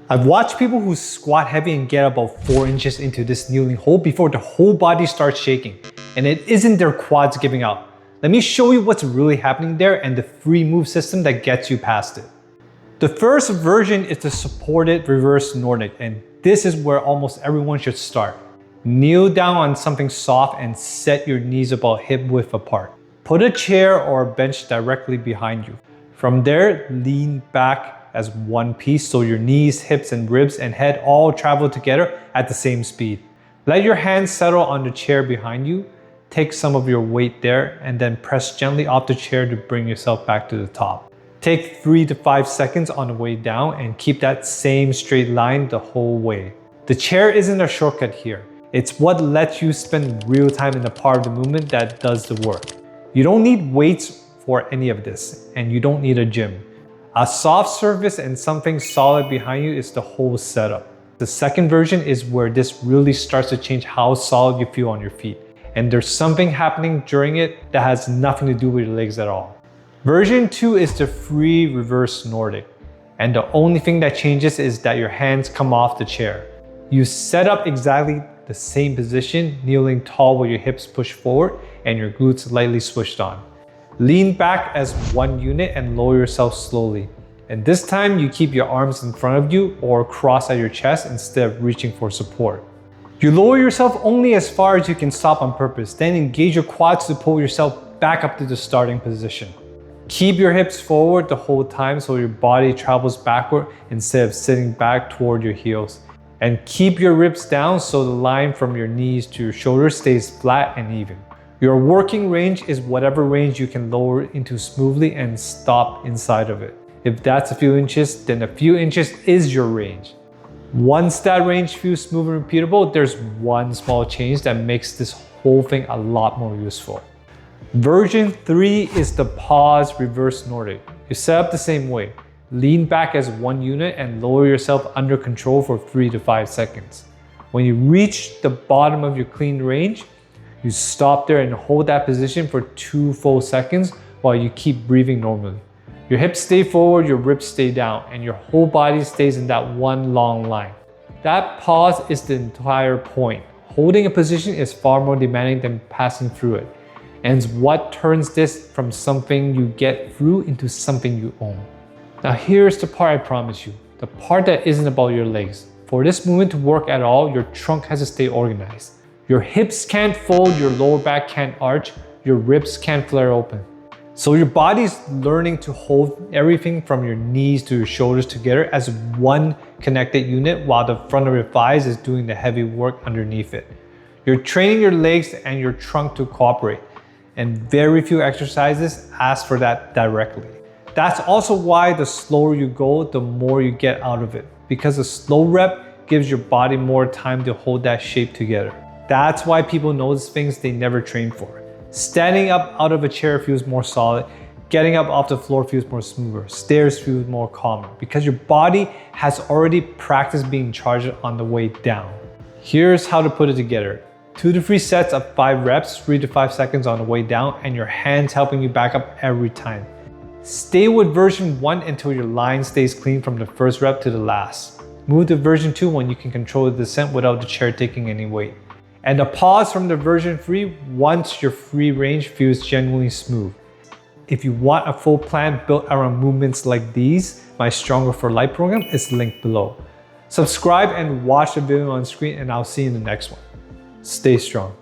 I've watched people who squat heavy and get about 4 inches into this kneeling hold before the whole body starts shaking, and it isn't their quads giving out. Let me show you what's really happening there and the free move system that gets you past it. The first version is the supported reverse Nordic, and this is where almost everyone should start. Kneel down on something soft and set your knees about hip width apart. Put a chair or a bench directly behind you. From there, lean back as one piece so your knees, hips, and ribs and head all travel together at the same speed. Let your hands settle on the chair behind you. Take some of your weight there and then press gently off the chair to bring yourself back to the top. Take 3 to 5 seconds on the way down and keep that same straight line the whole way. The chair isn't a shortcut here. It's what lets you spend real time in the part of the movement that does the work. You don't need weights for any of this, and you don't need a gym. A soft surface and something solid behind you is the whole setup. The second version is where this really starts to change how solid you feel on your feet. And there's something happening during it that has nothing to do with your legs at all. Version 2 is the free reverse Nordic. And the only thing that changes is that your hands come off the chair. You set up exactly the same position, kneeling tall with your hips pushed forward and your glutes lightly switched on. Lean back as one unit and lower yourself slowly. And this time you keep your arms in front of you or cross at your chest instead of reaching for support. You lower yourself only as far as you can stop on purpose, then engage your quads to pull yourself back up to the starting position. Keep your hips forward the whole time so your body travels backward instead of sitting back toward your heels. And keep your ribs down so the line from your knees to your shoulders stays flat and even. Your working range is whatever range you can lower into smoothly and stop inside of it. If that's a few inches, then a few inches is your range. Once that range feels smooth and repeatable, there's one small change that makes this whole thing a lot more useful. Version 3 is the pause reverse Nordic. You set up the same way. Lean back as one unit and lower yourself under control for 3 to 5 seconds. When you reach the bottom of your clean range, you stop there and hold that position for 2 full seconds while you keep breathing normally. Your hips stay forward, your ribs stay down, and your whole body stays in that one long line. That pause is the entire point. Holding a position is far more demanding than passing through it, and it's what turns this from something you get through into something you own. Now here's the part I promise you, the part that isn't about your legs. For this movement to work at all, your trunk has to stay organized. Your hips can't fold, your lower back can't arch, your ribs can't flare open. So your body's learning to hold everything from your knees to your shoulders together as one connected unit while the front of your thighs is doing the heavy work underneath it. You're training your legs and your trunk to cooperate, and very few exercises ask for that directly. That's also why the slower you go, the more you get out of it, because a slow rep gives your body more time to hold that shape together. That's why people notice things they never trained for. Standing up out of a chair feels more solid. Getting up off the floor feels more smoother. Stairs feels more calmer because your body has already practiced being charged on the way down. Here's how to put it together. 2 to 3 sets of 5 reps, 3 to 5 seconds on the way down, and your hands helping you back up every time. Stay with version 1 until your line stays clean from the first rep to the last. Move to version 2 when you can control the descent without the chair taking any weight. And a pause from the version 3 once your free range feels genuinely smooth. If you want a full plan built around movements like these, my Stronger for Life program is linked below. Subscribe and watch the video on screen, and I'll see you in the next one. Stay strong.